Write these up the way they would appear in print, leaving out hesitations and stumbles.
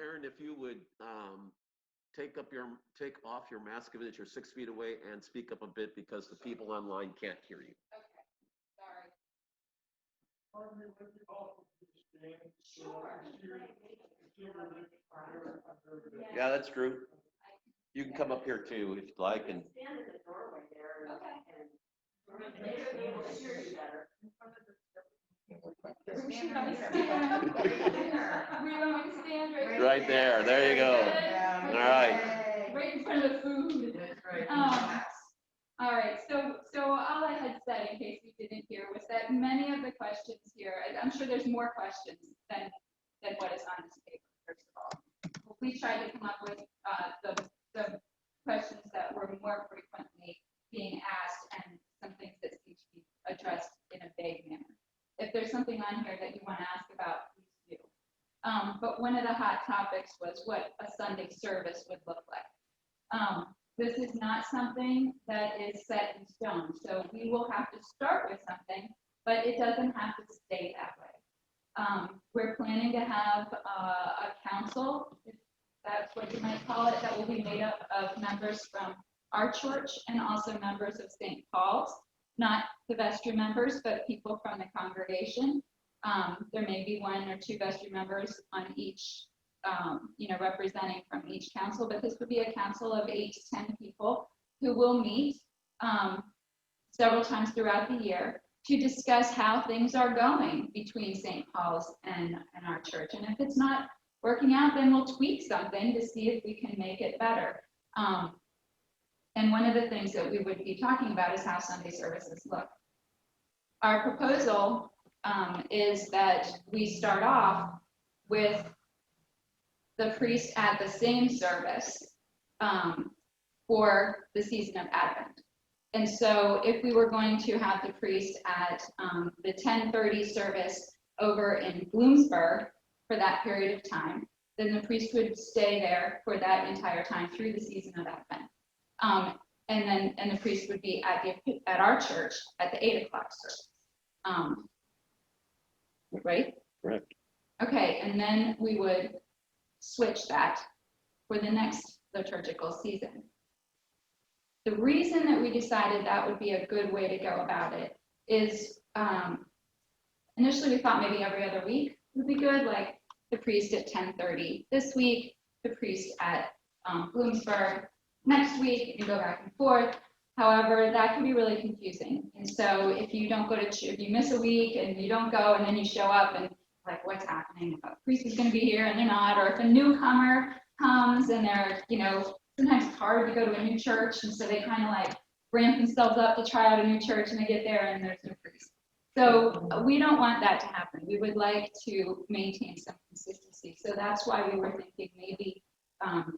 Aaron, if you would take off your mask of it, you're 6 feet away, and speak up a bit because the people online can't hear you. Okay, sorry. Yeah, that's true. You can come up here too if you'd like, and Stand in the doorway there. Okay. Maybe they'll be able to hear you better. We want me to stand right there. There you go. All right. right in front of the food. That's right. All right. So all I had said, in case you didn't hear, was that many of the questions here, I'm sure there's more questions than what is on this paper. First of all, we tried to come up with the questions that were more frequently being asked and some things that seem to be addressed in a vague manner. If there's something on here that you want to ask about, please do. But one of the hot topics was what a Sunday service would look like. This is not something that is set in stone, so we will have to start with something, but it doesn't have to stay that way. We're planning to have a council, if that's what you might call it, that will be made up of members from our church and also members of St. Paul's, not the Vestry members, but people from the congregation. There may be 1 or 2 Vestry members on each, representing from each council, but this would be a council of 8 to 10 people who will meet several times throughout the year to discuss how things are going between St. Paul's and our church. And if it's not working out, then we'll tweak something to see if we can make it better. And one of the things that we would be talking about is how Sunday services look. Our proposal is that we start off with the priest at the same service for the season of Advent. And so if we were going to have the priest at the 10:30 service over in Bloomsburg for that period of time, then the priest would stay there for that entire time through the season of Advent. And the priest would be at our church at the 8 o'clock service. Right? Correct. Okay, and then we would switch that for the next liturgical season. The reason that we decided that would be a good way to go about it is initially we thought maybe every other week would be good, like the priest at 10:30 this week, the priest at Bloomsburg next week, and go back and forth. However, that can be really confusing. And so if you don't go to if you miss a week and you don't go and then you show up and like what's happening? The priest is going to be here and they're not, or if a newcomer comes and they're, sometimes it's hard to go to a new church, and so they kind of like ramp themselves up to try out a new church, and they get there and there's no priest. So we don't want that to happen. We would like to maintain some consistency. So that's why we were thinking maybe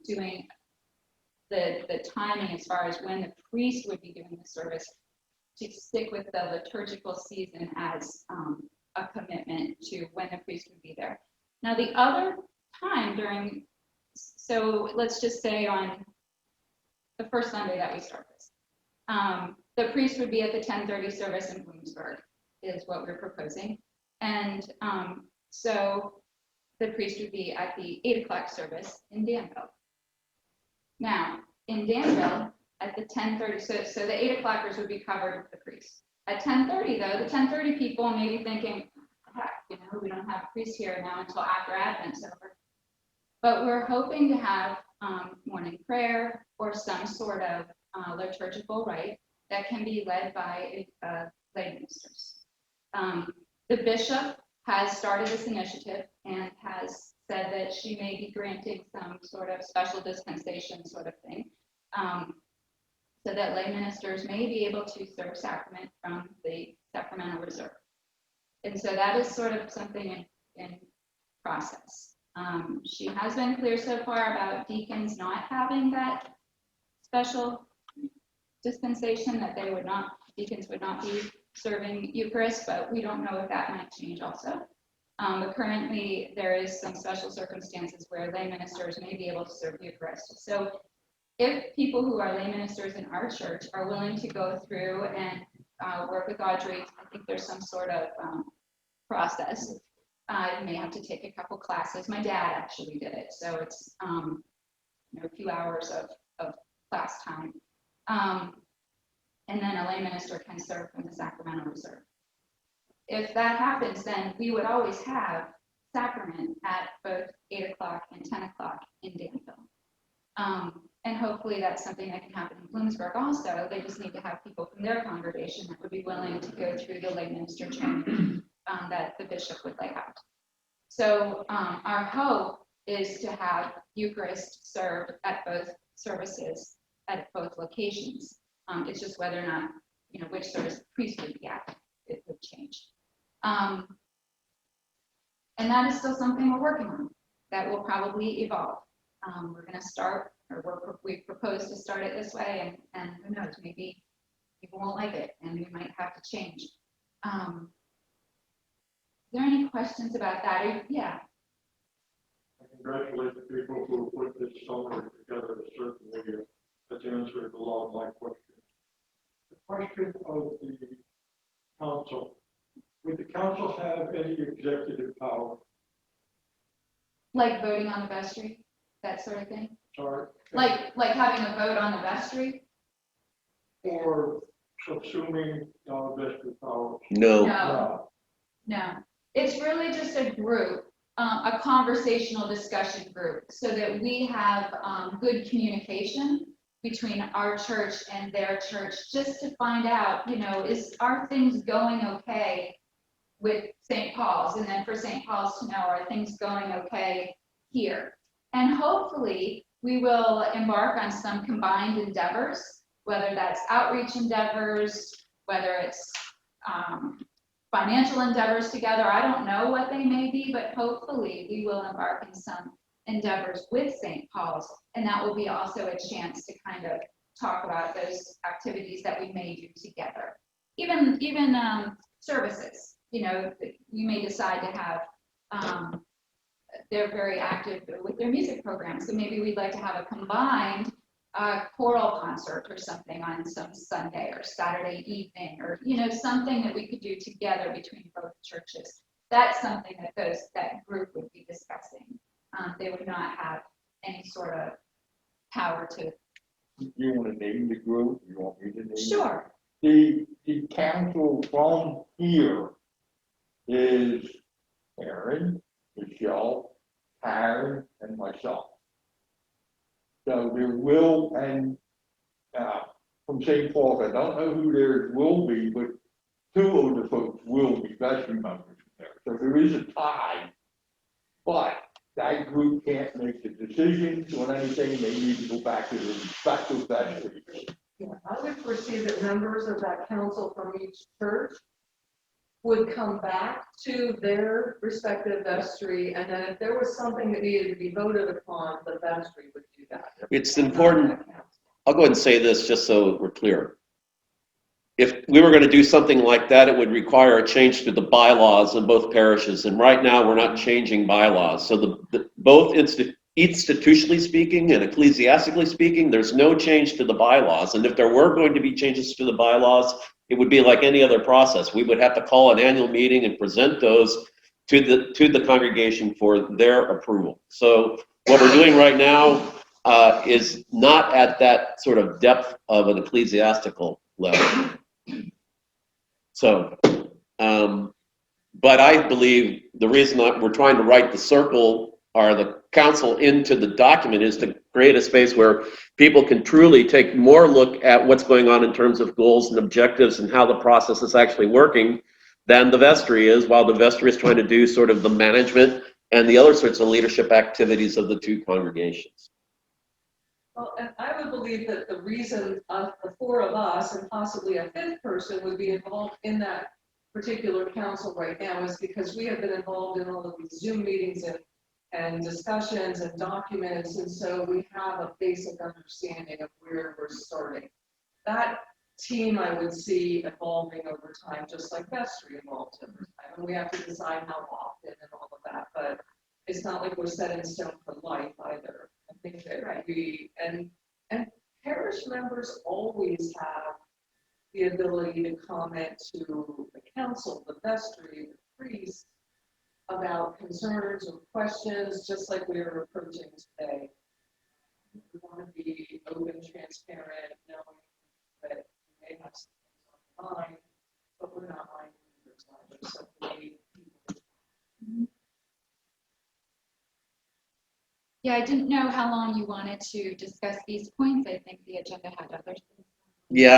doing the timing as far as when the priest would be doing the service to stick with the liturgical season as a commitment to when the priest would be there. Now the other time so let's just say on the first Sunday that we start this, the priest would be at the 10:30 service in Bloomsburg is what we're proposing. And so the priest would be at the 8 o'clock service in Danville. Now, in Danville, at the 10:30, so the 8 o'clockers would be covered with the priest. At 10:30, though, the 10:30 people may be thinking, heck, we don't have a priest here now until after Advent's over. But we're hoping to have morning prayer or some sort of liturgical rite that can be led by lay ministers. The bishop has started this initiative and has said that she may be granting some sort of special dispensation sort of thing, so that lay ministers may be able to serve sacrament from the sacramental reserve. And so that is sort of something in process. She has been clear so far about deacons not having that special dispensation, that deacons would not be serving Eucharist, but we don't know if that might change also. But currently there is some special circumstances where lay ministers may be able to serve Eucharist. So if people who are lay ministers in our church are willing to go through and work with Audrey, I think there's some sort of process You may have to take a couple classes. My dad actually did it, so it's a few hours of class time. And then a lay minister can serve from the Sacramento Reserve. If that happens, then we would always have sacrament at both 8 o'clock and 10 o'clock in Danville. And hopefully that's something that can happen in Bloomsburg also. They just need to have people from their congregation that would be willing to go through the lay minister training that the bishop would lay out. So our hope is to have Eucharist served at both services at both locations. It's just whether or not, which service the priest would be at, it would change. And that is still something we're working on. That will probably evolve. We're going to start, or we propose to start it this way, and who knows, maybe people won't like it, and we might have to change. Are there any questions about that? Yeah. I congratulate the people who put this summer together certainly that's answered a lot of my questions. The question of the council. Would the council have any executive power? Like voting on the vestry, that sort of thing? Sorry? Like having a vote on the vestry? Or subsuming vestry power? No. No. It's really just a group, a conversational discussion group, so that we have good communication between our church and their church, just to find out, are things going okay with St. Paul's, and then for St. Paul's to know, are things going okay here? And hopefully we will embark on some combined endeavors, whether that's outreach endeavors, whether it's financial endeavors together. I don't know what they may be, but hopefully we will embark in some endeavors with St. Paul's, and that will be also a chance to kind of talk about those activities that we may do together. Even services, you may decide to have, they're very active with their music program, so maybe we'd like to have a combined choral concert or something on some Sunday or Saturday evening, or something that we could do together between both churches. That's something that group would be discussing. They would not have any sort of power to. You want to name the group? You want me to name Sure. it? The council from here is Aaron, Michelle, Karen, and myself. So there will, and from St. Paul, I don't know who there will be, but two of the folks will be Vestry members there. So there is a tie, but that group can't make the decisions on anything. They need to go back to their respective vestries. Yeah, I would foresee that members of that council from each church would come back to their respective vestry, and then if there was something that needed to be voted upon, the vestry would do that. It's important. I'll go ahead and say this just so we're clear. If we were going to do something like that, it would require a change to the bylaws in both parishes. And right now, we're not changing bylaws. So both institutionally speaking and ecclesiastically speaking, there's no change to the bylaws. And if there were going to be changes to the bylaws, it would be like any other process. We would have to call an annual meeting and present those to the congregation for their approval. So what we're doing right now is not at that sort of depth of an ecclesiastical level. So, but I believe the reason we're trying to write the circle or the council into the document is to create a space where people can truly take more look at what's going on in terms of goals and objectives and how the process is actually working than the vestry is, while the vestry is trying to do sort of the management and the other sorts of leadership activities of the two congregations. Well, and I would believe that the reason the four of us and possibly a fifth person would be involved in that particular council right now is because we have been involved in all of these Zoom meetings and discussions and documents, and so we have a basic understanding of where we're starting. That team I would see evolving over time, just like vestry evolves over time, and we have to decide how often and all of that, but it's not like we're set in stone for life either. I think that we, and parish members always have the ability to comment to the council, the vestry, the priest, about concerns or questions, just like we are approaching today. We want to be open, transparent, knowing that we may have some things on mind, but we're not mind readers, just simply people. Yeah, I didn't know how long you wanted to discuss these points. I think the agenda had other things. Yeah,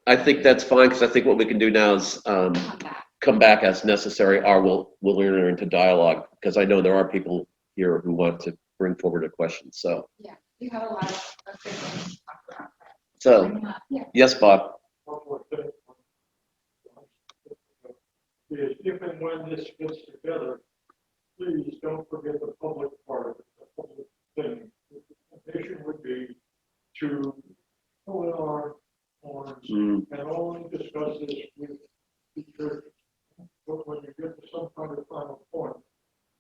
I think that's fine, because I think what we can do now is Come back. come back as necessary, or we'll enter into dialogue, because I know there are people here who want to bring forward a question. So, Yeah, you have a lot of good things to talk about. so Yeah. yes, Bob. One more thing. Is if and when this gets together, please don't forget the public part of it, the public thing. The mission would be to pull in our horns and only discuss this with the church. But when you get to some kind of final point,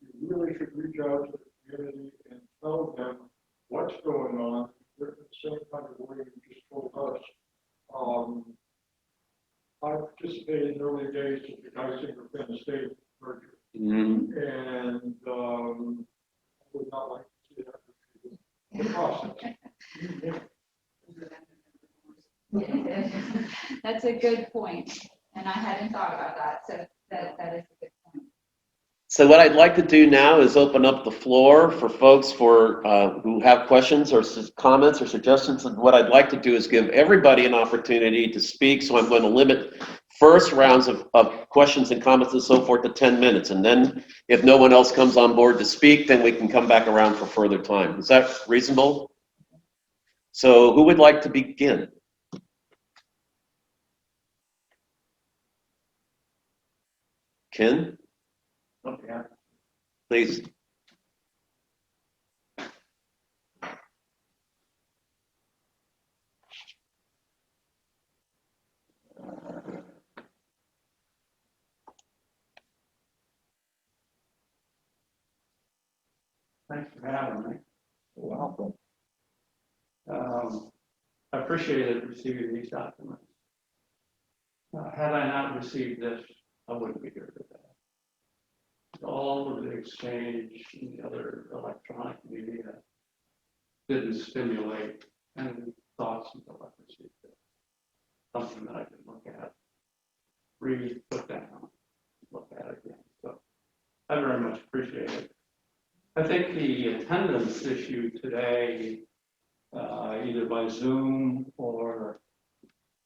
you really should reach out to the community and tell them what's going on. They're the same kind of way you just told us. I participated in the early days of the Geisinger Penn State merger. And I would not like to see that the process. That's a good point, and I hadn't thought about that, so that is a good point. So what I'd like to do now is open up the floor for folks who have questions or comments or suggestions. And what I'd like to do is give everybody an opportunity to speak. So I'm going to limit first rounds of questions and comments and so forth to 10 minutes. And then if no one else comes on board to speak, then we can come back around for further time. Is that reasonable? So who would like to begin? Ken? Okay. Please. Thanks for having me. You're welcome. I appreciated receiving these documents. Had I not received this, I wouldn't be here today. All of the exchange and the other electronic media didn't stimulate any thoughts until I received it. Something that I could look at, read, put down, look at again. So I very much appreciate it. I think the attendance issue today, either by Zoom or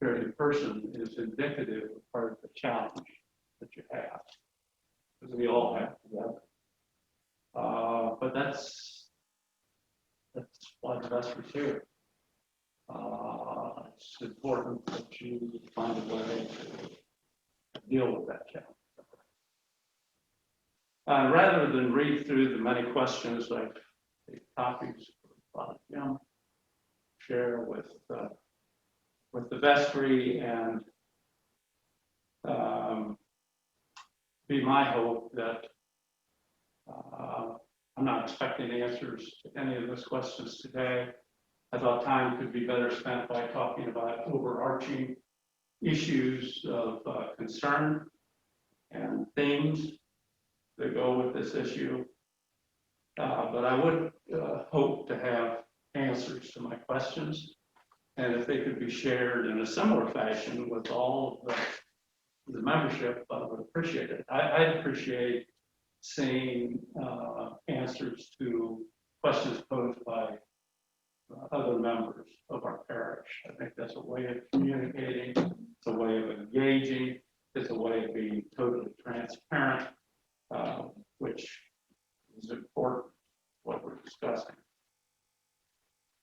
here in person, is indicative of part of the challenge that you have, because we all have together. But that's why the Vestry's here. It's important that you find a way to deal with that challenge. Rather than read through the many questions, I take copies for Jim, share with the Vestry, and be my hope that I'm not expecting answers to any of those questions today. I thought time could be better spent by talking about overarching issues of concern and themes that go with this issue. But I would hope to have answers to my questions, and if they could be shared in a similar fashion with all of the membership, I would appreciate it. I'd appreciate seeing answers to questions posed by other members of our parish. I think that's a way of communicating, it's a way of engaging, it's a way of being totally transparent, which is important, what we're discussing.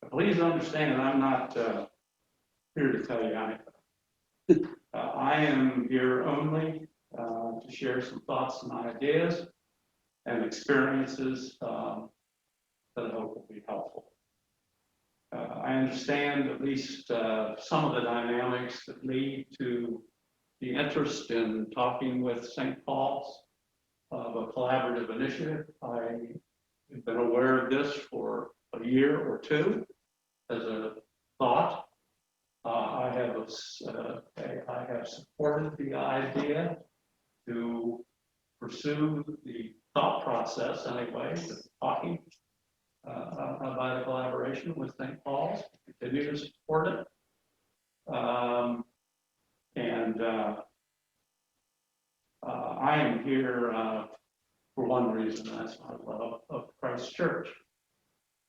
But please understand, I'm not here to tell you anything. I am here only to share some thoughts and ideas and experiences that I hope will be helpful. I understand at least some of the dynamics that lead to the interest in talking with St. Paul's of a collaborative initiative. I've been aware of this for a year or two as a thought. I have supported the idea to pursue the thought process anyway, of talking about a collaboration with St. Paul's, continue to support it. I am here for one reason, and that's my love of Christ Church.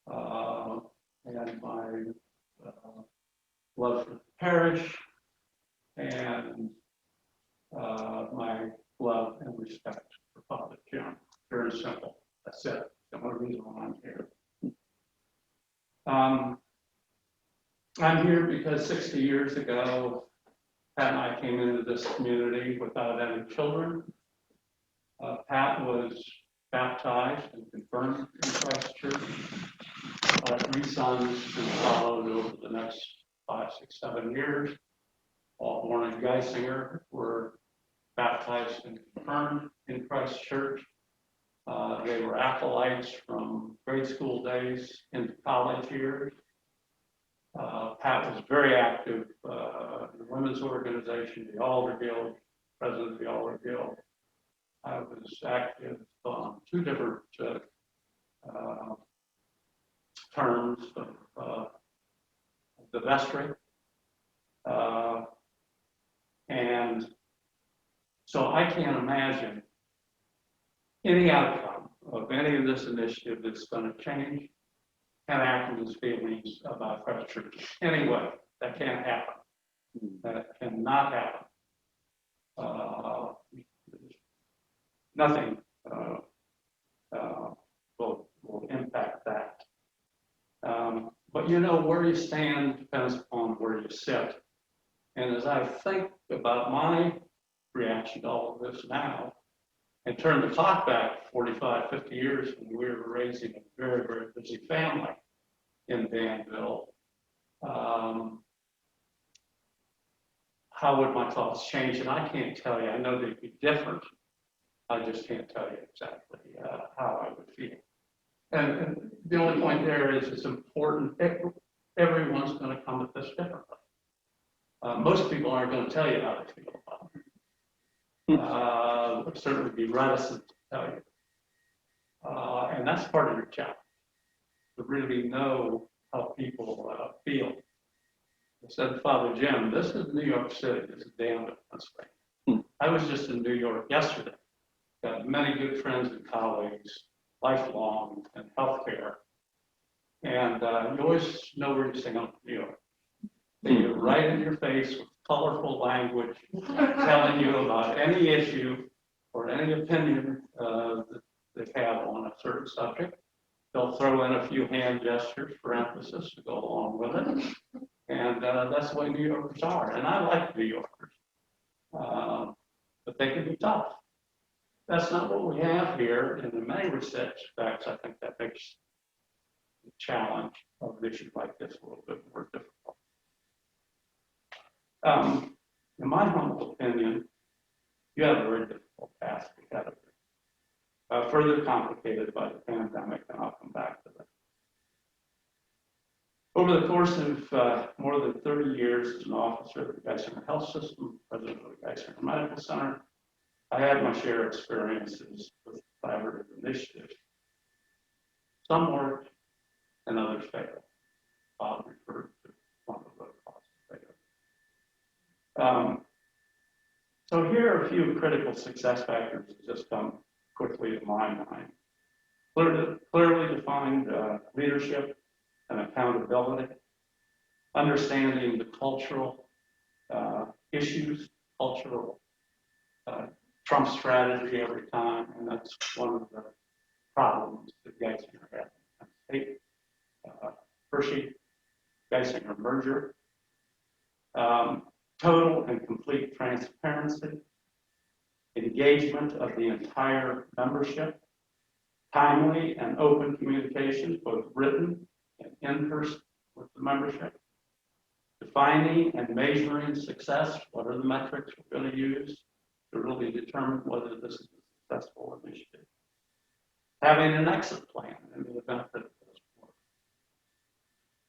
And my love for the parish, and my love and respect for Father Jim. Pure and simple. That's it. The only reason why I'm here. I'm here because 60 years ago, Pat and I came into this community without any children. Pat was baptized and confirmed in Christ Church. Our 3 sons who followed over the next 5, 6, 7 years, all born in Geisinger, were baptized and confirmed in Christ Church. They were acolytes from grade school days into college years. Pat was very active in the women's organization, the Alder Guild, president of the Alder Guild. I was active on 2 different terms of the Vestry. And so I can't imagine any outcome of any of this initiative that's going to change Ken Ackerman's feelings about Christ Church. Anyway, that can't happen. That cannot happen. Nothing will impact that. But you know, where you stand depends upon where you sit. And as I think about my reaction to all of this now, and turn the clock back 45, 50 years when we were raising a very, very busy family in Danville, how would my thoughts change? And I can't tell you. I know they'd be different. I just can't tell you exactly how I would feel. And the only point there is it's important. Everyone's going to come at this differently. Most people aren't going to tell you how they feel about it. Would certainly be reticent to tell you. And that's part of your challenge, to really know how people feel. I said to Father Jim, this is New York City, this is Danville, Pennsylvania. I was just in New York yesterday. Got many good friends and colleagues, lifelong in healthcare. And you always know where you stand up in New York. They get right in your face with colorful language, telling you about any issue or any opinion that they have on a certain subject. They'll throw in a few hand gestures for emphasis to go along with it. And that's the way New Yorkers are. And I like New Yorkers. But they can be tough. That's not what we have here. And in many respects, I think that makes the challenge of an issue like this a little bit more difficult. In my humble opinion, you have a very difficult task ahead of you, further complicated by the pandemic, and I'll come back to that. Over the course of more than 30 years as an officer of the Geisinger Health System, president of the Geisinger Medical Center, I had my share of experiences with collaborative initiatives. Some worked and others failed. Bob referred to one of those failed. So here are a few critical success factors that just come quickly to my mind. Clearly defined leadership and accountability, understanding the cultural issues, cultural Trump strategy every time, and that's one of the problems that Geisinger had in the state. Hershey-Geisinger merger, total and complete transparency, engagement of the entire membership, timely and open communications, both written and in person with the membership, defining and measuring success. What are the metrics we're going to use to really determine whether this is a successful initiative? Having an exit plan in the event that it doesn't work.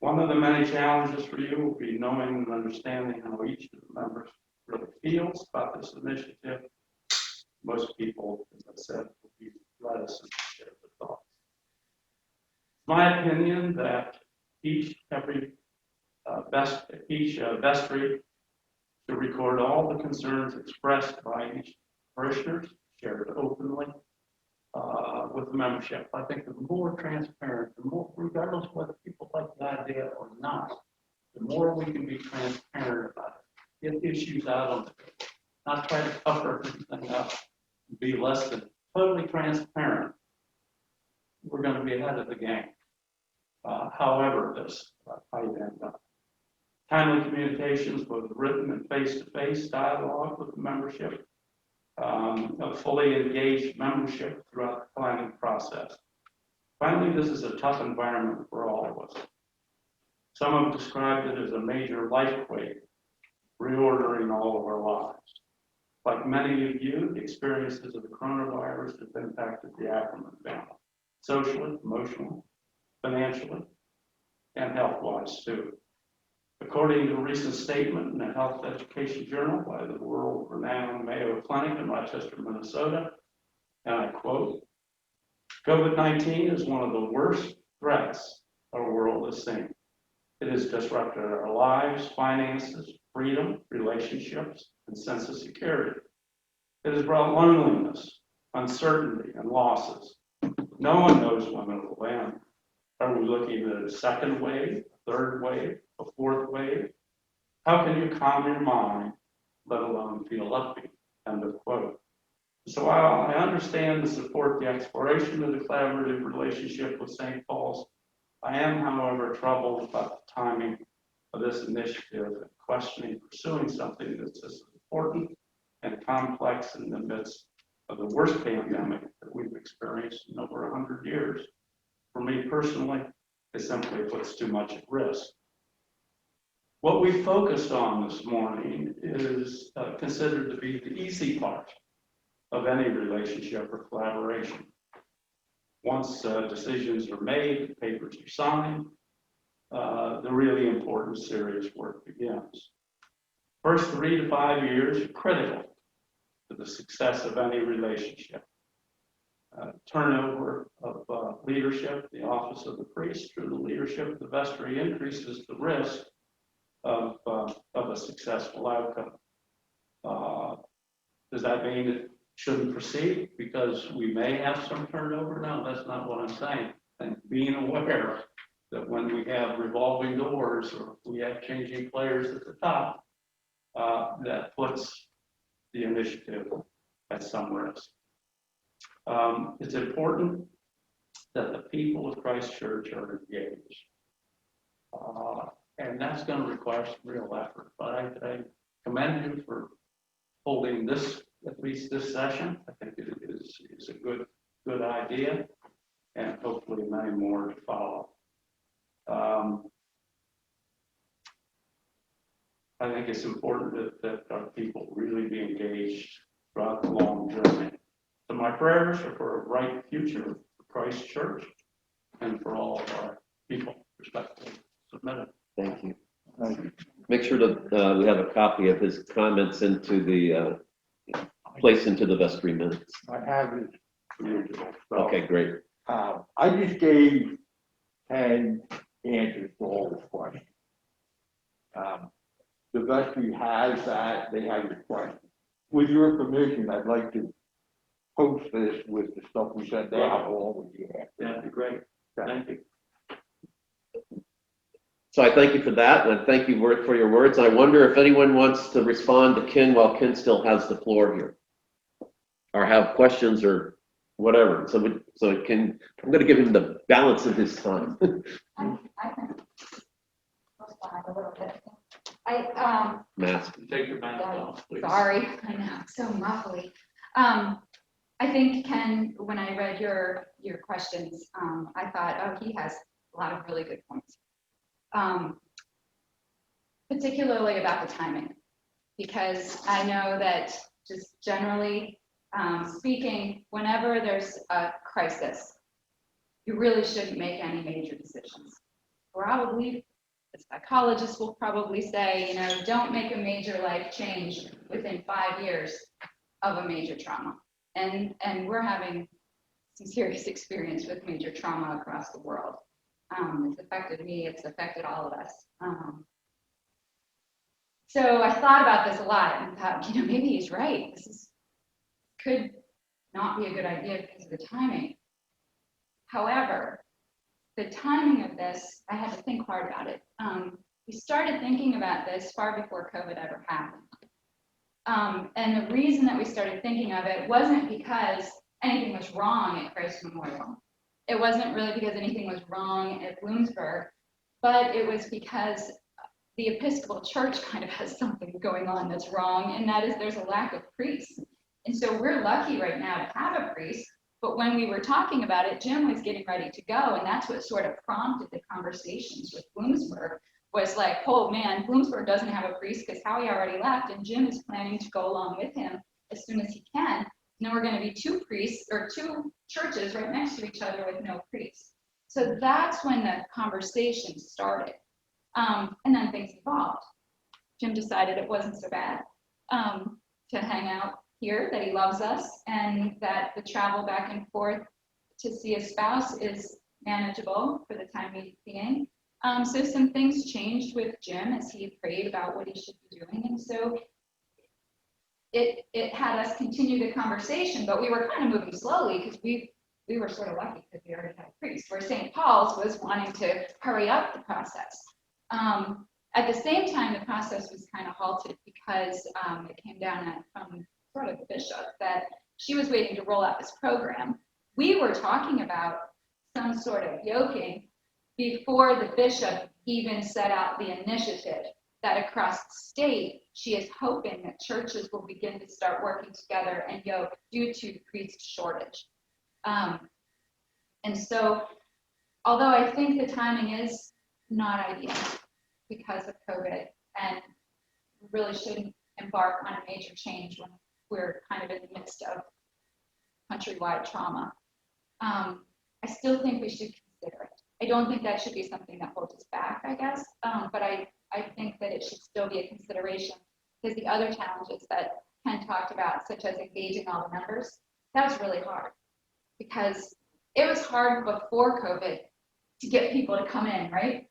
One of the many challenges for you will be knowing and understanding how each of the members really feels about this initiative. Most people, as I said, will be reticent to share their thoughts. My opinion that every vestry to record all the concerns expressed by each parishioners, shared openly with the membership. I think the more transparent, the more, regardless of whether people like the idea or not, the more we can be transparent about it, get issues out on the table, not try to cover everything up, be less than totally transparent. We're going to be ahead of the game. However, this might end up. Timely communications, both written and face-to-face dialogue with the membership, a fully engaged membership throughout the planning process. Finally, this is a tough environment for all of us. Some have described it as a major life quake, reordering all of our lives. Like many of you, the experiences of the coronavirus have impacted the Ackerman family, socially, emotionally, financially, and health-wise too. According to a recent statement in a health education journal by the world-renowned Mayo Clinic in Rochester, Minnesota, and I quote, "COVID-19 is one of the worst threats our world has seen. It has disrupted our lives, finances, freedom, relationships, and sense of security. It has brought loneliness, uncertainty, and losses. No one knows when it will end. Are we looking at a second wave, a third wave, a fourth wave? How can you calm your mind, let alone feel upbeat?" End of quote. So while I understand and support the exploration of the collaborative relationship with St. Paul's, I am, however, troubled about the timing of this initiative and questioning pursuing something that's as important and complex in the midst of the worst pandemic that we've experienced in over 100 years. For me personally, it simply puts too much at risk. What we focused on this morning is considered to be the easy part of any relationship or collaboration. Once decisions are made, papers are signed, the really important, serious work begins. First 3 to 5 years are critical to the success of any relationship. Turnover of leadership, the office of the priest, through the leadership of the vestry increases the risk of a successful outcome. Does that mean it shouldn't proceed because we may have some turnover? No, that's not what I'm saying. And being aware that when we have revolving doors or we have changing players at the top, that puts the initiative at some risk. It's important that the people of Christ Church are engaged. And that's going to require some real effort. But I commend you for holding this, at least this session. I think it is a good idea, and hopefully many more to follow. I think it's important that our people really be engaged throughout the long journey. So my prayers are for a bright future for Christ Church and for all of our people respectively submitted. Thank you. Make sure that we have a copy of his comments into the place into the vestry minutes. I have his original. So, Okay, great. I just gave 10 answers to all the questions. The vestry has that, they have your questions. With your permission, I'd like to post this with the stuff we sent out along with you. That'd be great. Thank you. So I thank you for that, and I thank you for your words. I wonder if anyone wants to respond to Ken while Ken still has the floor here, or have questions or whatever. So I'm going to give him the balance of his time. I can respond a little bit. Mask. Take your mask off, please. Sorry, I know, so muffly. I think, Ken, when I read your questions, I thought, oh, he has a lot of really good points. Particularly about the timing, because I know that just generally speaking, whenever there's a crisis, you really shouldn't make any major decisions. Probably, the psychologists will probably say, don't make a major life change within 5 years of a major trauma. And we're having some serious experience with major trauma across the world. It's affected me, it's affected all of us. So I thought about this a lot and thought, maybe he's right. Could not be a good idea because of the timing. However, the timing of this, I had to think hard about it. We started thinking about this far before COVID ever happened. And the reason that we started thinking of it wasn't because anything was wrong at Christ Memorial. It wasn't really because anything was wrong at Bloomsburg, but it was because the Episcopal Church kind of has something going on that's wrong, and that is there's a lack of priests. And so we're lucky right now to have a priest, but when we were talking about it, Jim was getting ready to go, and that's what sort of prompted the conversations with Bloomsburg, was like, oh man, Bloomsburg doesn't have a priest because Howie already left, and Jim is planning to go along with him as soon as he can. And then we're going to be two priests, or two churches right next to each other with no priests. So that's when the conversation started. And then things evolved. Jim decided it wasn't so bad to hang out here, that he loves us, and that the travel back and forth to see his spouse is manageable for the time being. So some things changed with Jim as he prayed about what he should be doing. And so it had us continue the conversation, but we were kind of moving slowly because we were sort of lucky because we already had a priest, where St. Paul's was wanting to hurry up the process. At the same time, the process was kind of halted because it came down from sort of the bishop that she was waiting to roll out this program. We were talking about some sort of yoking before the bishop even set out the initiative that across the state, she is hoping that churches will begin to start working together and yoke due to priest shortage. And so, although I think the timing is not ideal because of COVID, and we really shouldn't embark on a major change when we're kind of in the midst of countrywide trauma, I still think we should consider it. I don't think that should be something that holds us back, I guess, but I think that it should still be a consideration, because the other challenges that Ken talked about, such as engaging all the members, that was really hard, because it was hard before COVID to get people to come in, right?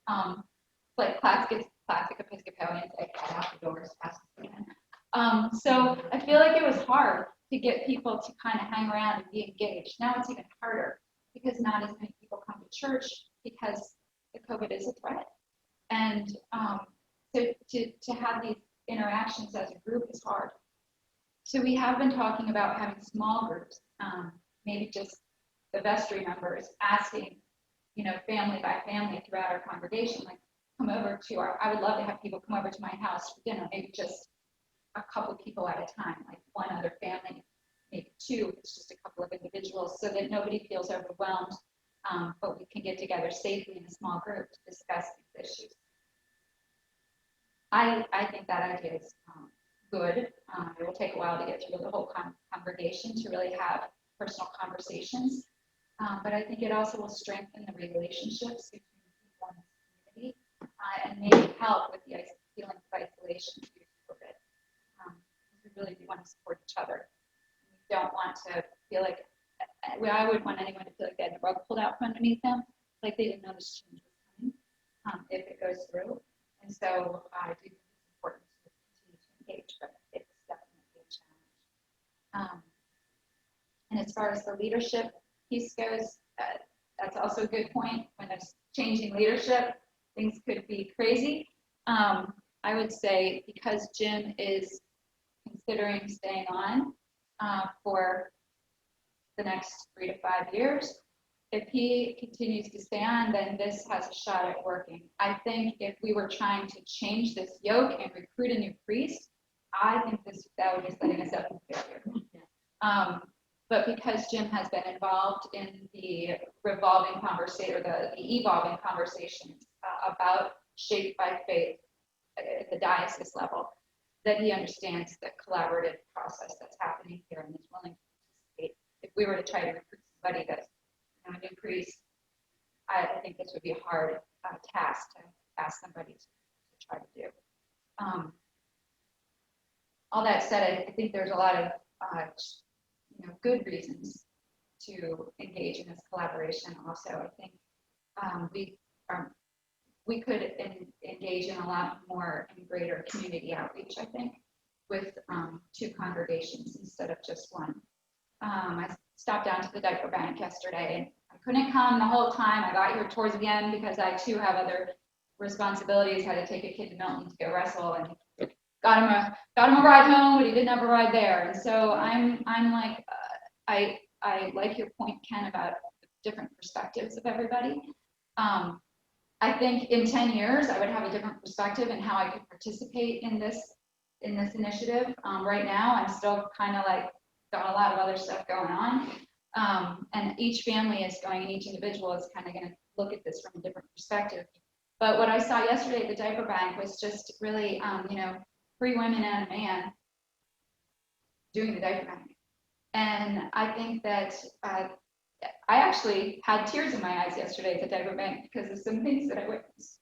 Like classic Episcopalians, like cut out the doors fast as they can. So I feel like it was hard to get people to kind of hang around and be engaged. Now it's even harder because not as many people come to church because the COVID is a threat. And so to have these interactions as a group is hard. So we have been talking about having small groups, maybe just the Vestry members asking, family by family throughout our congregation, like, come over to I would love to have people come over to my house for dinner, maybe just a couple people at a time, like one other family, maybe two, it's just a couple of individuals, so that nobody feels overwhelmed, but we can get together safely in a small group to discuss these issues. I think that idea is good. It will take a while to get through the whole congregation to really have personal conversations, but I think it also will strengthen the relationships between people in the community, and maybe help with the feeling of isolation due to COVID. We really do want to support each other. We don't want to feel like, I wouldn't want anyone to feel like they had the rug pulled out from underneath them, like they didn't know this change was coming, if it goes through. And so I do think it's important to continue to engage, but it's definitely a challenge. And as far as the leadership piece goes, that's also a good point. When there's changing leadership, things could be crazy. I would say because Jim is considering staying on for the next 3 to 5 years, if he continues to stay on, then this has a shot at working. I think if we were trying to change this yoke and recruit a new priest, I think that would be setting us up for failure. But because Jim has been involved in the revolving conversation, or the evolving conversations about Shaped by Faith at the diocese level, that he understands the collaborative process that's happening here and is willing to participate. If we were to try to recruit somebody that's a new priest, I think this would be a hard task to ask somebody to try to do. All that said, I think there's a lot of good reasons to engage in this collaboration also. I think we could engage in a lot more and greater community outreach, I think, with 2 congregations instead of just one. I stopped down to the diaper bank yesterday, and I couldn't come the whole time. I got here towards the end because I too have other responsibilities. Had to take a kid to Milton to go wrestle, and got him a ride home, but he didn't have a ride there. And so I'm like, I like your point, Ken, about different perspectives of everybody. I think in 10 years, I would have a different perspective in how I could participate in this initiative. Right now, I'm still kind of like got a lot of other stuff going on. And each family is going, and each individual is kind of going to look at this from a different perspective. But what I saw yesterday at the diaper bank was just really, 3 women and a man doing the diaper bank. And I think that I actually had tears in my eyes yesterday at the diaper bank because of some things that I witnessed.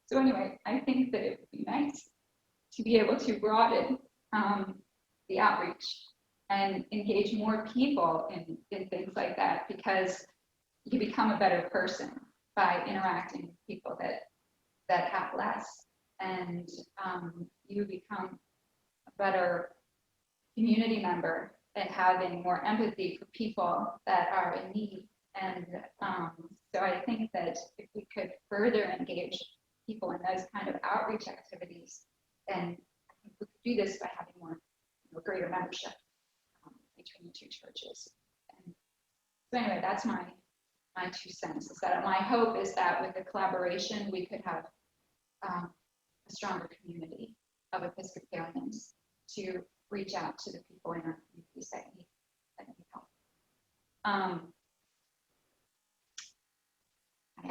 So anyway, I think that it would be nice to be able to broaden the outreach and engage more people in things like that, because you become a better person by interacting with people that have less, and you become a better community member and having more empathy for people that are in need. And so I think that if we could further engage people in those kind of outreach activities, and I think we could do this by having more greater membership between the 2 churches. And so anyway, that's my 2 cents. Is that my hope is that with the collaboration, we could have a stronger community of Episcopalians to reach out to the people in our communities that need help. I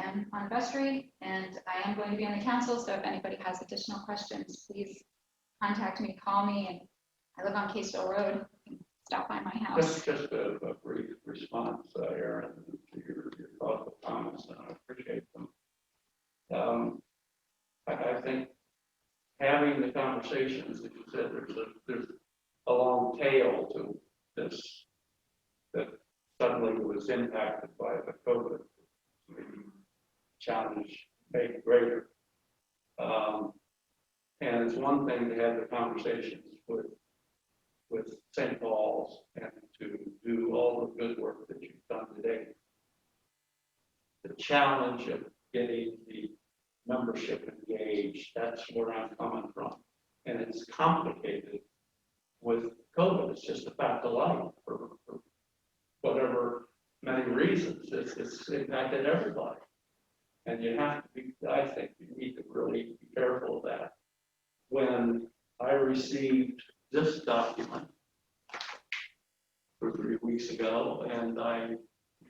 am on Vestry, and I am going to be on the council, so if anybody has additional questions, please contact me, call me, and I live on Caseville Road. You can stop by my house. Just a brief response, Aaron, to your thoughtful comments, and I appreciate them. I think having the conversations, as you said, there's a long tail to this that suddenly was impacted by the COVID challenge made greater. And it's one thing to have the conversations with St. Paul's and to do all the good work that you've done today. The challenge of getting the membership engaged, that's where I'm coming from. And it's complicated with COVID. It's just a fact of life for whatever many reasons. It's impacted everybody. And you have to be, I think you need to really be careful of that. When I received this document 2 or 3 weeks ago, and I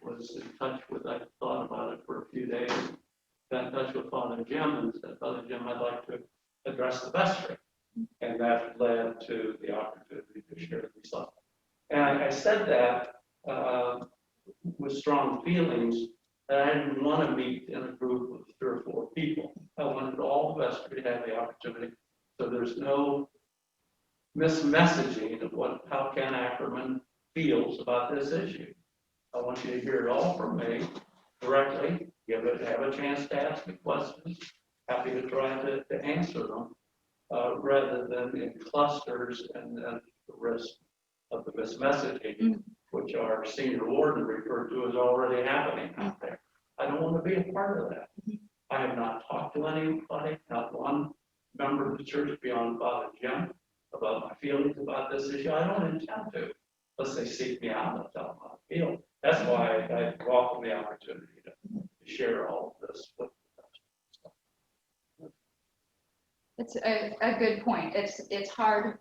was in touch with, I thought about it for a few days, got in touch with Father Jim and said, Father Jim, I'd like to address the vestry. And that led to the opportunity to share the result. And I said that with strong feelings that I didn't want to meet in a group of 3 or 4 people. I wanted all the vestry to have the opportunity. So there's no mismessaging of how Ken Ackerman feels about this issue. I want you to hear it all from me directly. Have a chance to ask me questions. Happy to try to answer them, rather than in clusters and the risk of the mismessaging, which our senior warden referred to as already happening out there. I don't want to be a part of that. I have not talked to anybody, not one member of the church beyond Father Jim, about my feelings about this issue. I don't intend to, unless they seek me out and tell them how I feel. That's why I welcome the opportunity to share all of this with them. It's a good point. It's hard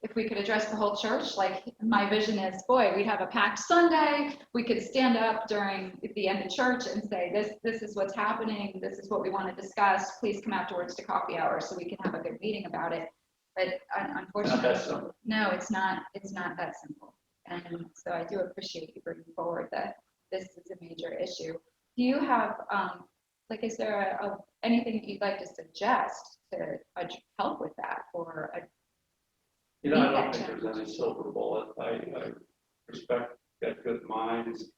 if we could address the whole church. Like my vision is, boy, we'd have a packed Sunday. We could stand up during the end of church and say, this is what's happening. This is what we want to discuss. Please come afterwards to coffee hour so we can have a good meeting about it. But unfortunately, no, it's not that simple. And so I do appreciate you bringing forward that this is a major issue. Do you have, is there anything that you'd like to suggest to help with that, or I don't think there's any silver bullet. I respect got good minds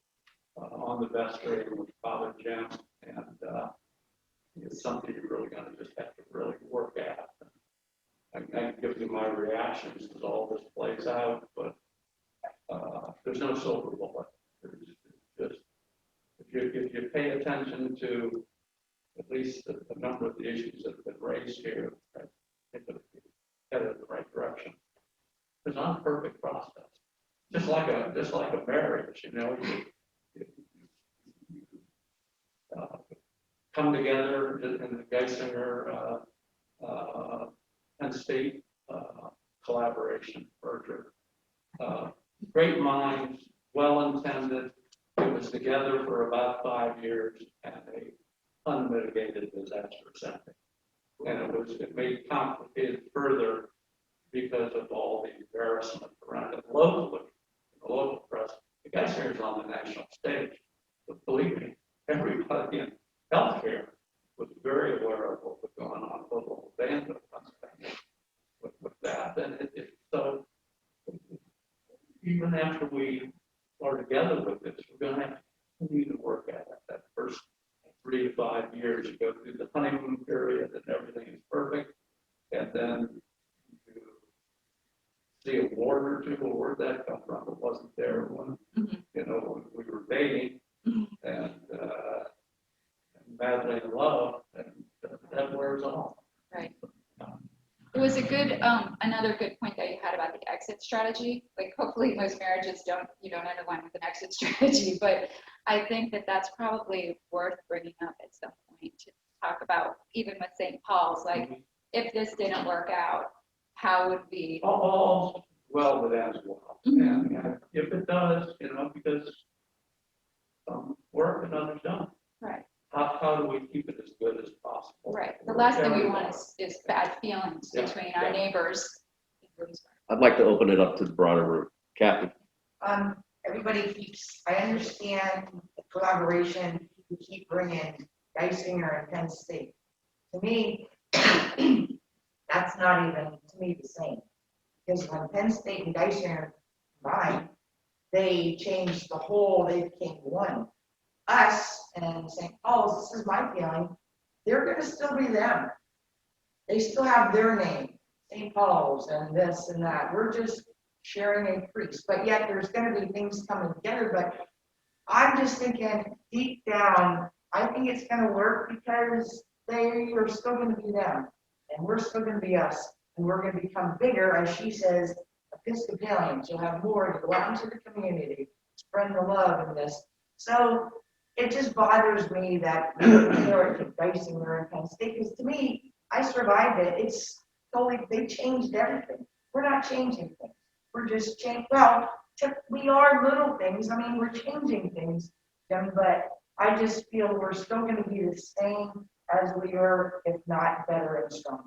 on the Vestry with Father Jim, and it's something you're really going to just have to really work at. I can give you my reactions as all this plays out, but there's no silver bullet. There's just if you pay attention to at least a number of the issues that have been raised here, I think that it's headed in the right direction. It's not a perfect process. Just like a marriage, you know, you come together in the Geisinger Penn State collaboration merger. Great minds, well intended. It was together for about 5 years and a unmitigated disaster setting. And it made it complicated further because of all the embarrassment around it locally, in the local press. The Geisingers on the national stage. But believe me, everybody in healthcare was very aware of what was going on, both on the bandwidth with that. And so even after we are together with this, we're going to have to continue to work at it. That first 3 to 5 years, you go through the honeymoon period and everything is perfect. And then you see a word or two, well, where'd that come from? It wasn't there when, when we were dating and madly in love, and that wears off. Right. It was a good, another good point that you had about the exit strategy. Like, hopefully most marriages you don't end up with an exit strategy, but I think that that's probably worth bringing up at some point to talk about, even with St. Paul's, like, if this didn't work out, how would we? All well with that as well. And if it does, because some work and others don't. Right. How do we keep it as good as possible? Right. The last thing we want is bad feelings between our neighbors in Bloomsburg. I'd like to open it up to the broader room. Kathy? Everybody I understand the collaboration, you keep bringing Geisinger and Penn State. To me, that's not even, to me, the same. Because when Penn State and Geisinger combined, they changed they became one. Us and St. Paul's, this is my feeling, they're going to still be them. They still have their name, St. Paul's and this and that. We're just sharing a priest, but yet there's going to be things coming together. But I'm just thinking deep down, I think it's going to work because they are still going to be them, and we're still going to be us, and we're going to become bigger, as she says, Episcopalians. You'll have more to go out into the community, spread the love in this. So it just bothers me that they're Geisinger and Penn State, because to me, I survived it. It's totally, they changed everything. We're not changing things. We're just changing. Well, we are little things. I mean, we're changing things, but I just feel we're still going to be the same as we were, if not better and stronger.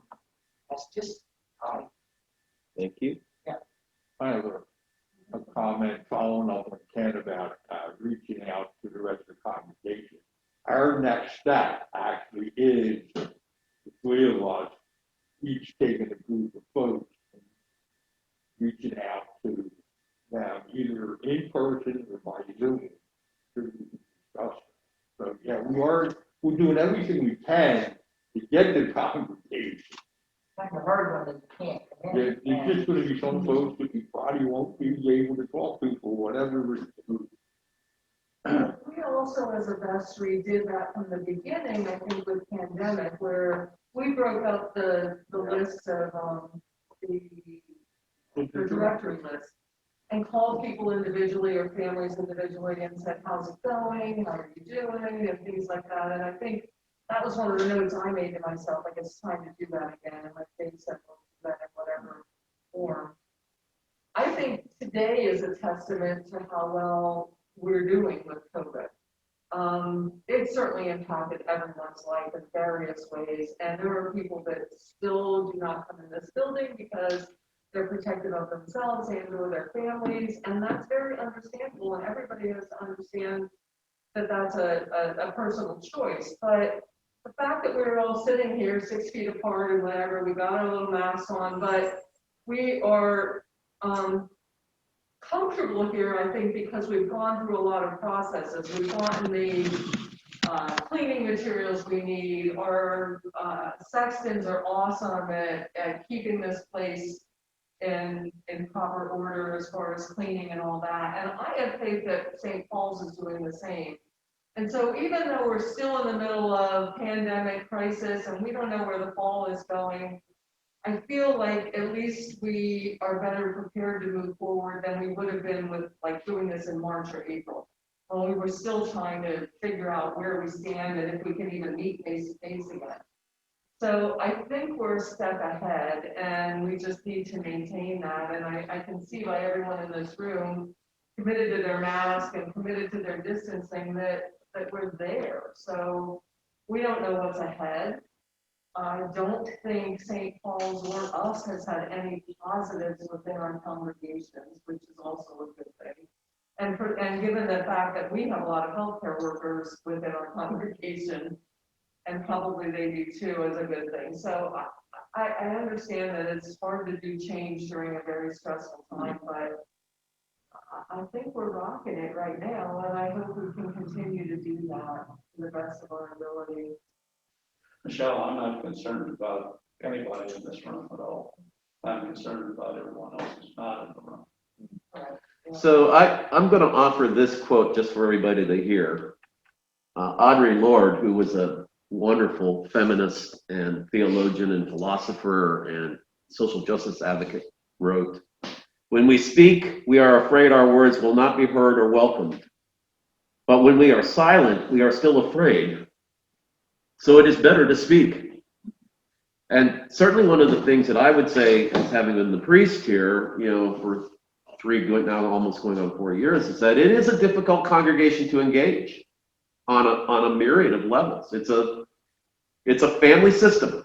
That's just how. Thank you. I have a comment following up on Ken about reaching out to the rest of the congregation. Our next step actually is the 3 of us each taking a group of folks and reaching out to them either in person or by Zoom to discuss. So yeah, we're doing everything we can to get the congregation. Kind of hard when they can't come in. There's just going to be some folks that you probably won't be able to talk to for whatever reason. We also, as a Vestry, did that from the beginning, I think, with pandemic, where we broke up the list of the directory list and called people individually or families individually and said, how's it going? How are you doing? And things like that. And I think that was one of the notes I made to myself. I guess it's time to do that again. And like Dave said, we'll do that in whatever form. I think today is a testament to how well we're doing with COVID. It certainly impacted everyone's life in various ways. And there are people that still do not come in this building because they're protective of themselves and or their families. And that's very understandable. And everybody has to understand that that's a personal choice. But the fact that we're all sitting here 6 feet apart and whatever, we got our little masks on, but we are comfortable here, I think, because we've gone through a lot of processes. We've gotten the cleaning materials we need. Our sextons are awesome at keeping this place in proper order as far as cleaning and all that. And I have faith that St. Paul's is doing the same. And so even though we're still in the middle of pandemic crisis and we don't know where the fall is going, I feel like at least we are better prepared to move forward than we would have been with like doing this in March or April, when we were still trying to figure out where we stand and if we can even meet face to face again. So I think we're a step ahead and we just need to maintain that. And I can see by everyone in this room committed to their mask and committed to their distancing that we're there. So we don't know what's ahead. I don't think St. Paul's or us has had any positives within our congregations, which is also a good thing. And given the fact that we have a lot of healthcare workers within our congregation, and probably they do too, is a good thing. So I understand that it's hard to do change during a very stressful time, but I think we're rocking it right now, and I hope we can continue to do that to the best of our ability. Michelle, I'm not concerned about anybody in this room at all. I'm concerned about everyone else who's not in the room. So I'm going to offer this quote just for everybody to hear. Audre Lorde, who was a wonderful feminist and theologian and philosopher and social justice advocate, wrote, "When we speak, we are afraid our words will not be heard or welcomed. But when we are silent, we are still afraid. So it is better to speak." And certainly one of the things that I would say, as having been the priest here, for almost going on 4 years, is that it is a difficult congregation to engage on a myriad of levels. It's a family system.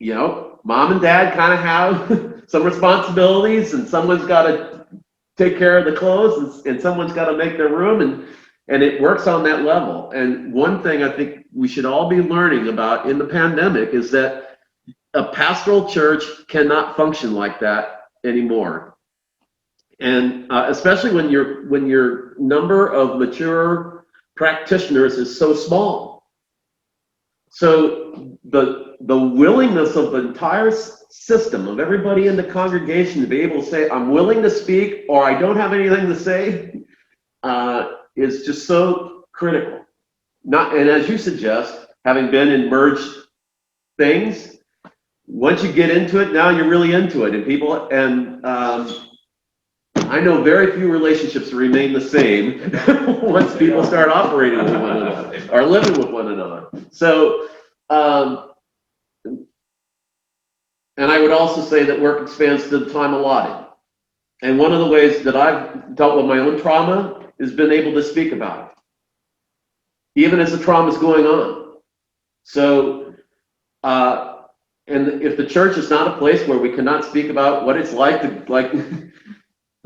Mom and dad kind of have some responsibilities, and someone's got to take care of the clothes, and someone's got to make their room, and it works on that level. And one thing I think we should all be learning about in the pandemic is that a pastoral church cannot function like that anymore. And especially when your number of mature practitioners is so small. So the willingness of the entire system, of everybody in the congregation, to be able to say, "I'm willing to speak," or "I don't have anything to say," is just so critical. And as you suggest, having been in merged things, once you get into it, now you're really into it. And I know very few relationships remain the same once people start operating with one another or living with one another. So, and I would also say that work expands to the time allotted. And one of the ways that I've dealt with my own trauma is been able to speak about it, even as the trauma is going on. So, and if the church is not a place where we cannot speak about what it's like to